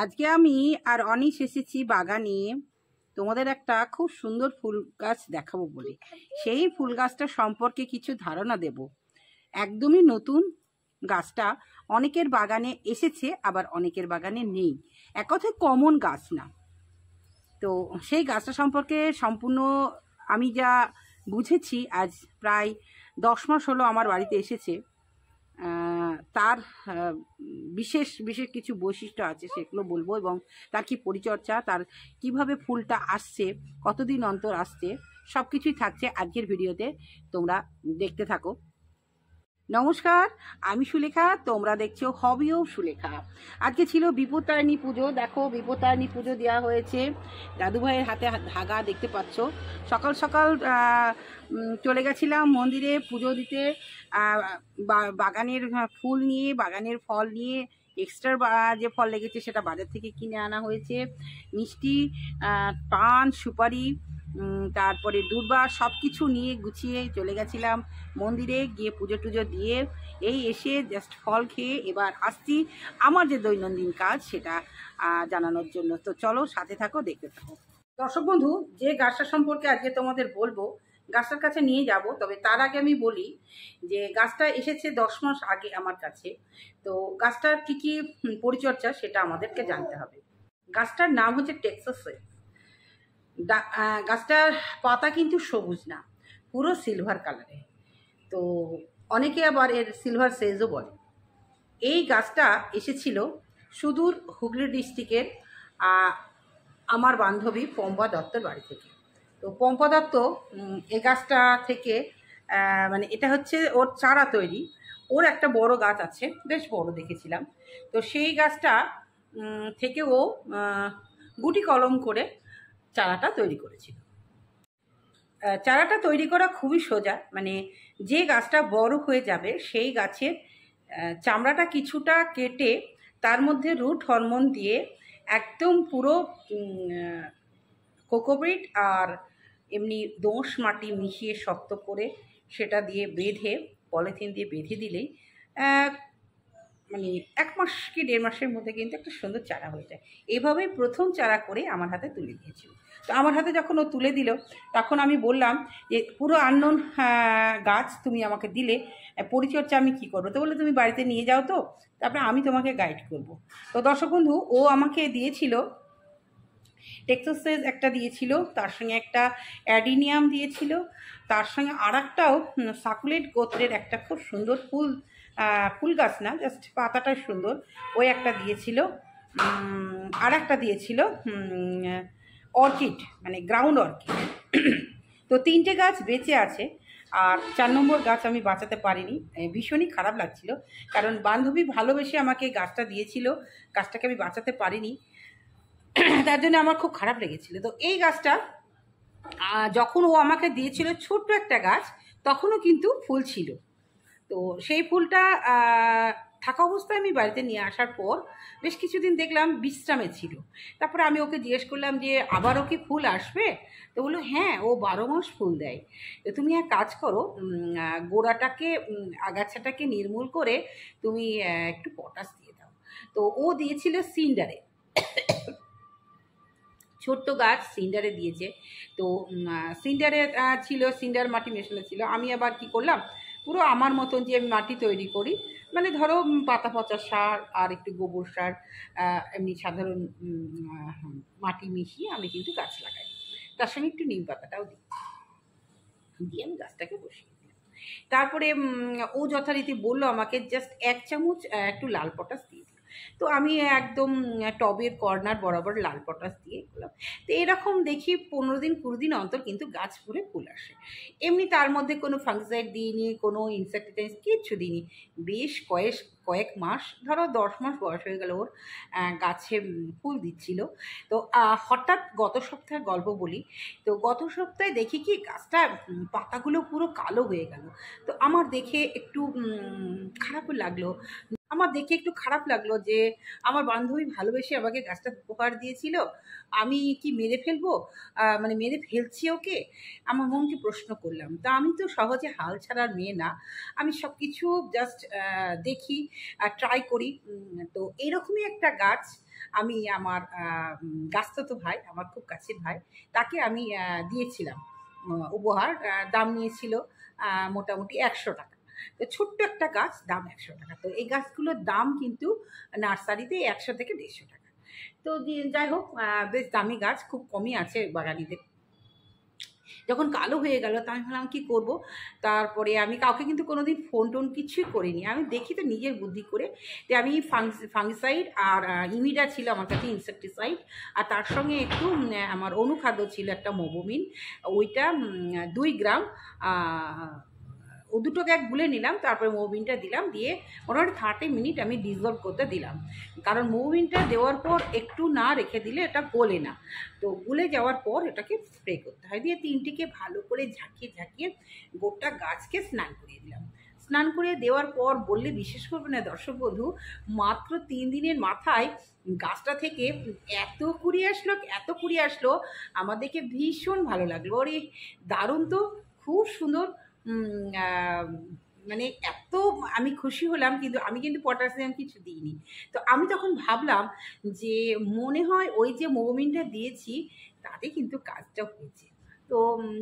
আজকে আমি আর অনিশ এসেছি বাগানে তোমাদের একটা খুব সুন্দর ফুল গাছ দেখাবো বলে। সেই ফুল গাছটা সম্পর্কে কিছু ধারণা দেব। একদমই নতুন গাছটা, অনেকের বাগানে এসেছে আবার অনেকের বাগানে নেই, এক কথায় কমন গাছ না। তো সেই গাছটা সম্পর্কে সম্পূর্ণ আমি যা বুঝেছি, আজ প্রায় 10 মাস হলো আমার বাড়িতে এসেছে। তার বিশেষ বিশেষ কিছু বৈশিষ্ট্য আছে, সেগুলো বলবো, এবং তার কি পরিচর্যা, তার কিভাবে ফুলটা আসছে, কতদিন অন্তর আসছে, সব কিছুই থাকছে আজকের ভিডিওতে। তোমরা দেখতে থাকো। নমস্কার, আমি সুলেখা, তোমরা দেখছো হবি অফ সুলেখা। আজকে ছিল বিপত্তারিণী পুজো। দেখো, বিপত্তারিণী পুজো দেওয়া হয়েছে, দাদু ভাইয়ের হাতে ধাগা দেখতে পাচ্ছ। সকাল সকাল চলে গেছিলাম মন্দিরে পুজো দিতে। বাগানের ফুল নিয়ে, বাগানের ফল নিয়ে, এক্সট্রা যে ফল লেগেছে সেটা বাজার থেকে কিনে আনা হয়েছে। মিষ্টি, পান, সুপারি, তারপরে দূর্বা, সব কিছু নিয়ে গুছিয়ে চলে গেছিলাম মন্দিরে। গিয়ে পুজো টুজো দিয়ে এই এসে জাস্ট ফল খেয়ে এবার আসছি আমার যে দৈনন্দিন কাজ সেটা জানানোর জন্য। তো চলো, সাথে থাকো, দেখতে থাকো। দর্শক বন্ধু, যে গাছটা সম্পর্কে আজকে তোমাদের বলবো, গাছটার কাছে নিয়ে যাব। তবে তার আগে আমি বলি যে গাছটা এসেছে 10 মাস আগে আমার কাছে। তো গাছটার কী কী পরিচর্যা সেটা আমাদেরকে জানতে হবে। গাছটার নাম হচ্ছে টেক্সাস সুইট। গাছটার পাতা কিন্তু সবুজ না, পুরো সিলভার কালারে। তো অনেকে আবার এর সিলভার সেজও বলে। এই গাছটা এসেছিল সুদূর হুগলি ডিস্ট্রিক্টের আমার বান্ধবী পম্পা দত্তর বাড়ি থেকে। তো পম্পা দত্ত এই গাছটা থেকে মানে এটা হচ্ছে ওর চারা তৈরি। ওর একটা বড় গাছ আছে, বেশ বড় দেখেছিলাম। তো সেই গাছটা থেকে ও গুটি কলম করে চারাটা তৈরি করেছিল। চারাটা তৈরি করা খুবই সোজা, মানে যে গাছটা বড় হয়ে যাবে সেই গাছের চামড়াটা কিছুটা কেটে তার মধ্যে রুট হরমোন দিয়ে একদম পুরো কোকোপিট আর এমনি দোঁশ মাটি মিশিয়ে শক্ত করে সেটা দিয়ে বেঁধে, পলিথিন দিয়ে বেঁধে দিলেই মানে 1 মাস কি 1.5 মাসের মধ্যে কিন্তু একটা সুন্দর চারা হয়ে যায়। এইভাবেই প্রথম চারা করে আমার হাতে তুলে দিয়েছিল। তো আমার হাতে যখন ও তুলে দিল, তখন আমি বললাম যে পুরো আননোন গাছ তুমি আমাকে দিলে, পরিচর্যা আমি কী করবো? তো বললো তুমি বাড়িতে নিয়ে যাও, তো তারপরে আমি তোমাকে গাইড করব। তো দর্শক বন্ধু, ও আমাকে দিয়েছিল টেক্সাস একটা দিয়েছিল, তার সঙ্গে একটা অ্যাডিনিয়াম দিয়েছিল, তার সঙ্গে আর একটাও সাকুলেট গোত্রের একটা খুব সুন্দর ফুল গাছ না, জাস্ট পাতাটা সুন্দর, ওই একটা দিয়েছিল। আর একটা দিয়েছিল অর্কিড, মানে গ্রাউন্ড অর্কিড। তো 3টে গাছ বেঁচে আছে, আর 4 নম্বর গাছ আমি বাঁচাতে পারিনি। ভীষণই খারাপ লাগছিল, কারণ বান্ধবী ভালোবেসে আমাকে গাছটা দিয়েছিল, গাছটাকে আমি বাঁচাতে পারিনি, তার জন্য আমার খুব খারাপ লেগেছিল। তো এই গাছটা যখন ও আমাকে দিয়েছিল ছোট্ট একটা গাছ, তখনও কিন্তু ফুল ছিল। তো সেই ফুলটা থাকা অবস্থায় আমি বাড়িতে নিয়ে আসার পর বেশ কিছুদিন দেখলাম বিশ্রামে ছিল। তারপরে আমি ওকে জিজ্ঞেস করলাম যে আবারও কি ফুল আসবে? তো বললো হ্যাঁ, ও 12 মাস ফুল দেয়। তো তুমি এক কাজ করো, গোড়াটাকে, আগাছাটাকে নির্মূল করে তুমি একটু পটাশ দিয়ে দাও। তো ও দিয়েছিল সিন্ডারে, ছোট্ট গাছ সিন্ডারে দিয়েছে। তো সিন্ডারে ছিল, সিন্ডার মাটি মেশানো ছিল। আমি আবার কি করলাম, পুরো আমার মতন যে আমি মাটি তৈরি করি, মানে ধরো পাতা পচা সার আর একটু গোবর সার, এমনি সাধারণ মাটি মিশিয়ে আমি কিন্তু গাছ লাগাই। তার সঙ্গে একটু নিম পাতাটাও দিই, দিয়ে আমি গাছটাকে বসিয়ে দিই। তারপরে ও যথারীতি বললো আমাকে জাস্ট 1 চামচ একটু লাল পটাশ দিয়ে। তো আমি একদম টবের কর্নার বরাবর লাল পটাশ দিয়ে করলাম। তো এরকম দেখি 15 দিন 20 দিন অন্তর কিন্তু গাছ ভরে ফুল আসে। এমনি তার মধ্যে কোনো ফাঙ্গিসাইড দিইনি, কোনো ইনসেক্টিসাইড কিচ্ছু দিইনি। বেশ কয়েক মাস, ধরো 10 মাস বয়স হয়ে গেল ওর, গাছে ফুল দিচ্ছিল। তো হঠাৎ গত সপ্তাহের গল্প বলি। তো গত সপ্তাহে দেখি কি গাছটা পাতাগুলো পুরো কালো হয়ে গেল। তো আমার দেখে একটু খারাপও লাগলো। আমার দেখে একটু খারাপ লাগলো যে আমার বান্ধবী ভালোবেসে আমাকে গাছটা উপহার দিয়েছিল, আমি কি মেরে ফেলবো, মানে মেরে ফেলছি ওকে। আমার মনকে প্রশ্ন করলাম, তা আমি তো সহজে হাল ছাড়ার মেয়ে না, আমি সব কিছু জাস্ট দেখি, ট্রাই করি। তো এইরকমই একটা গাছ আমি আমার গাছতো ভাই, আমার খুব কাছের ভাই, তাকে আমি দিয়েছিলাম উপহার। দাম নিয়েছিল মোটামুটি 100 টাকা। তো ছোট্ট একটা গাছ, দাম 100 টাকা। তো এই গাছগুলোর দাম কিন্তু নার্সারিতে 100 থেকে 150 টাকা। তো যাই হোক, বেশ দামি গাছ, খুব কমই আছে বাগানিদের। যখন কালো হয়ে গেল তো আমি ভাবলাম কী করব। তারপরে আমি কাউকে কিন্তু কোনোদিন ফোন টোন কিছুই করিনি, আমি দেখি তো নিজের বুদ্ধি করে। তো আমি ফাঙ্গিসাইড আর ইমিডা ছিল আমার কাছে, ইনসেকটিসাইড, আর তার সঙ্গে একটু আমার অনুখাদ্য ছিল একটা মোবোমিন, ওইটা 2 গ্রাম, ও দুটোকে এক গুলে নিলাম, তারপরে মোবিনটা দিলাম, দিয়ে মোটামুটি 30 মিনিট আমি ডিসলভ করতে দিলাম। কারণ মোবিনটা দেওয়ার পর একটু না রেখে দিলে এটা গলে না। তো গুলে যাওয়ার পর এটাকে স্প্রে করতে হয়, দিয়ে 3টিকে ভালো করে ঝাঁকিয়ে ঝাঁকিয়ে গোটা গাছকে স্নান করিয়ে দিলাম। স্নান করিয়ে দেওয়ার পর বললে বিশ্বাস করবে না দর্শক বন্ধু, মাত্র 3 দিনের মাথায় গাছটা থেকে এত কুড়ি আসলো, এত কুড়ি আসলো, আমাদেরকে ভীষণ ভালো লাগলো। ওরে দারুণ তো, খুব সুন্দর। মানে এত আমি খুশি হলাম, কিন্তু আমি কিন্তু পটাশিয়াম কিছু দিইনি। তো আমি তখন ভাবলাম যে মনে হয় ওই যে মোমিনটা দিয়েছি তাতে কিন্তু কাজটা হয়েছে। তো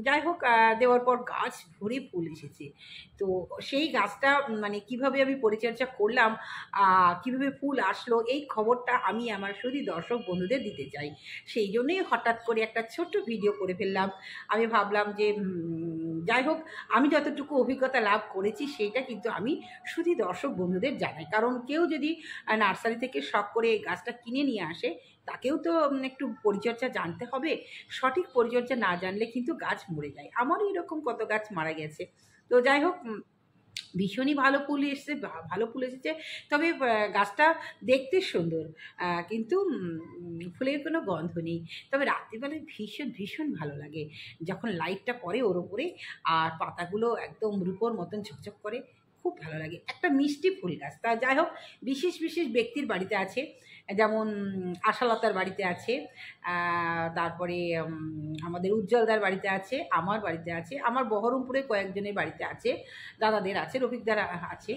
যাই হোক, দেওয়ার পর গাছ ভরে ফুল এসেছে। তো সেই গাছটা মানে কিভাবে আমি পরিচর্যা করলাম, কিভাবে ফুল আসলো, এই খবরটা আমি আমার শুধু দর্শক বন্ধুদের দিতে চাই। সেই জন্যই হঠাৎ করে একটা ছোট্ট ভিডিও করে ফেললাম। আমি ভাবলাম যে যাই হোক, আমি যতটুকু অভিজ্ঞতা লাভ করেছি সেইটা কিন্তু আমি শুধু দর্শক বন্ধুদের জানাই। কারণ কেউ যদি নার্সারি থেকে শখ করে এই গাছটা কিনে নিয়ে আসে, তাকেও তো একটু পরিচর্যা জানতে হবে। সঠিক পরিচর্যা না জানলে কিন্তু গাছ মরে যায়। আমারও এরকম কত গাছ মারা গেছে। তো যাই হোক, ভীষণই ভালো ফুল এসেছে, ভালো ফুল এসেছে। তবে গাছটা দেখতে সুন্দর, কিন্তু ফুলের কোনো গন্ধ নেই। তবে রাত্রিবেলায় ভীষণ ভীষণ ভালো লাগে যখন লাইটটা পড়ে ওর ওপরে, আর পাতাগুলো একদম রূপোর মতন ঝকঝক করে, খুব ভালো লাগে। একটা মিষ্টি ফুল গাছ। তা যাই হোক, বিশেষ বিশেষ ব্যক্তির বাড়িতে আছে, যেমন আশালতার বাড়িতে আছে, তারপরে আমাদের উজ্জ্বলদার বাড়িতে আছে, আমার বাড়িতে আছে, আমার বহরমপুরে কয়েকজনের বাড়িতে আছে, দাদাদের আছে, রফিকদার আছে,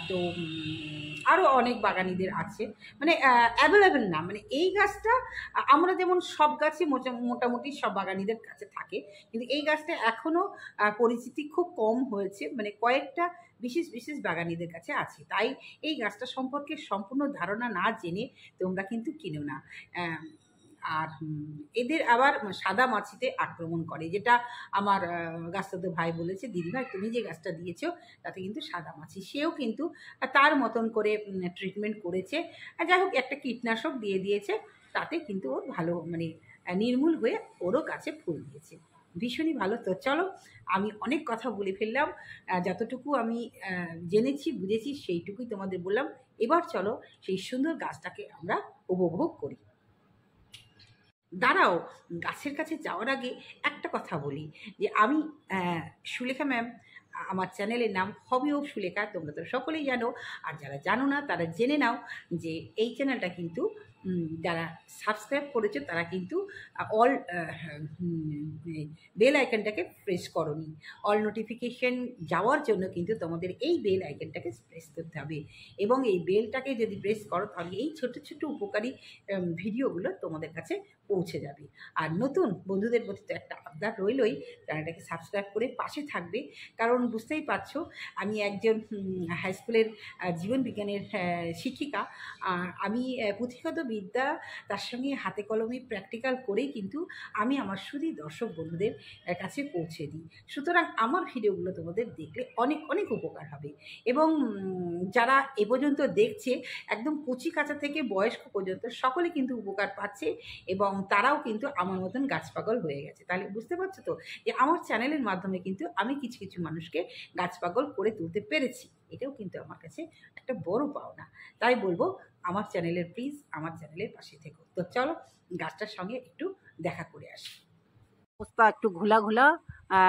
তো আরও অনেক বাগানিদের আছে। মানে অ্যাভেলেবেল না, মানে এই গাছটা আমরা যেমন সব গাছই মোটামুটি সব বাগানিদের কাছে থাকে, কিন্তু এই গাছটা এখনও পরিচিতি খুব কম হয়েছে, মানে কয়েকটা বিশেষ বিশেষ বাগানিদের কাছে আছে। তাই এই গাছটা সম্পর্কে সম্পূর্ণ ধারণা না জেনে তোমরা কিন্তু কিনো না। আর এদের আবার সাদা মাছিতে আক্রমণ করে, যেটা আমার গাছটাতে ভাই বলেছে, দিদি ভাই তুমি যে গাছটা দিয়েছো তাতে কিন্তু সাদা মাছি। সেও কিন্তু তার মতন করে ট্রিটমেন্ট করেছে। যাই হোক, একটা কীটনাশক দিয়ে দিয়েছে, তাতে কিন্তু ওর ভালো মানে নির্মূল হয়ে ওরও গাছে ফুল দিয়েছে। ভীষণই ভালো। তো চলো, আমি অনেক কথা বলে ফেললাম, যতটুকু আমি জেনেছি বুঝেছি সেইটুকুই তোমাদের বললাম। এবার চলো সেই সুন্দর গাছটাকে আমরা উপভোগ করি। দাঁড়াও, গাছের কাছে যাওয়ার আগে একটা কথা বলি, যে আমি সুলেখা ম্যাম, আমার চ্যানেলের নাম হবি অফ সুলেখা, তোমরা তো সকলেই জানো। আর যারা জানো না তারা জেনে নাও যে এই চ্যানেলটা কিন্তু যারা সাবস্ক্রাইব করেছো তারা কিন্তু অল বেল আইকনটাকে প্রেস করোনি। অল নোটিফিকেশন যাওয়ার জন্য কিন্তু তোমাদের এই বেল আইকনটাকে প্রেস করতে হবে, এবং এই বেলটাকে যদি প্রেস করো তাহলে এই ছোট ছোট উপকারী ভিডিওগুলো তোমাদের কাছে পৌঁছে যাবে। আর নতুন বন্ধুদের প্রতি তো একটা আবদার রইলই, চ্যানেলটাকে সাবস্ক্রাইব করে পাশে থাকবে। কারণ বুঝতেই পারছো, আমি একজন হাই স্কুলের জীবন বিজ্ঞানের শিক্ষিকা। আমি পুঁথিগত বিদ্যা, তার সঙ্গে হাতে কলমে প্র্যাকটিক্যাল করেই কিন্তু আমি আমার শুধু দর্শক বন্ধুদের কাছে পৌঁছে দিই। সুতরাং আমার ভিডিওগুলো তোমাদের দেখলে অনেক অনেক উপকার হবে। এবং যারা এ পর্যন্ত দেখছে, একদম কচি কাঁচা থেকে বয়স্ক পর্যন্ত সকলে কিন্তু উপকার পাচ্ছে, এবং তারাও কিন্তু আমার মতন গাছ পাগল হয়ে গেছে। তাহলে বুঝতে পারছো তো যে আমার চ্যানেলের মাধ্যমে কিন্তু আমি কিছু কিছু মানুষকে গাছ পাগল করে তুলতে পেরেছি। এটাও কিন্তু আমার কাছে একটা বড় পাওনা। তাই বলবো, আমার চ্যানেলের প্লিজ আমার চ্যানেলের পাশে থেকো। তো চলো গাছটার সঙ্গে একটু দেখা করে আসি। অবস্থা একটু ঘোলা ঘোলা,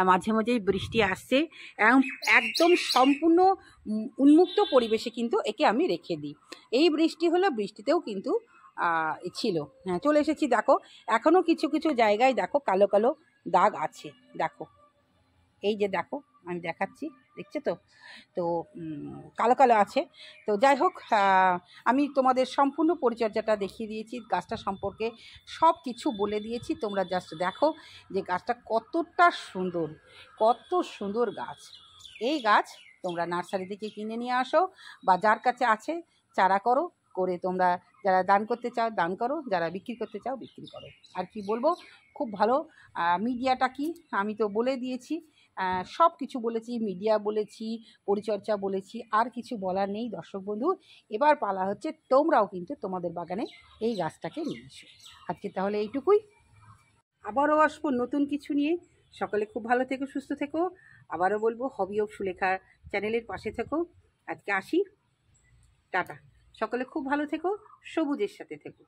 মাঝে মাঝেই বৃষ্টি আসছে, একদম সম্পূর্ণ উন্মুক্ত পরিবেশে কিন্তু একে আমি রেখে দিই। এই বৃষ্টি হলো, বৃষ্টিতেও কিন্তু ছিল। হ্যাঁ, চলে এসেছি। দেখো এখনও কিছু কিছু জায়গায় দেখো কালো কালো দাগ আছে। দেখো, এই যে দেখো, আমি দেখাচ্ছি, দেখছো তো? তো কালো কালো আছে। তো যাই হোক, আমি তোমাদের সম্পূর্ণ পরিচর্যাটা দেখিয়ে দিয়েছি, গাছটা সম্পর্কে সব কিছু বলে দিয়েছি। তোমরা জাস্ট দেখো যে গাছটা কতটা সুন্দর, কত সুন্দর গাছ। এই গাছ তোমরা নার্সারি থেকে কিনে নিয়ে আসো, বা যার কাছে আছে চারা করো, করে তোমরা যারা দান করতে চাও দান করো, যারা বিক্রি করতে চাও বিক্রি করো। আর কি বলবো, খুব ভালো। মিডিয়াটা কি আমি তো বলে দিয়েছি, সব কিছু বলেছি, মিডিয়া বলেছি, পরিচর্যা বলেছি, আর কিছু বলার নেই দর্শক বন্ধু। এবার পালা হচ্ছে তোমরাও কিন্তু তোমাদের বাগানে এই গাছটাকে নিয়ে এসো। আজকে তাহলে এইটুকুই, আবারও আসবো নতুন কিছু নিয়ে। সকলে খুব ভালো থেকো, সুস্থ থেকো। আবারও বলবো, হবি অফ সুলেখা চ্যানেলের পাশে থেকো। আজকে আসি, টাটা। সকলে খুব ভালো থেকো, সবুজের সাথে থেকো।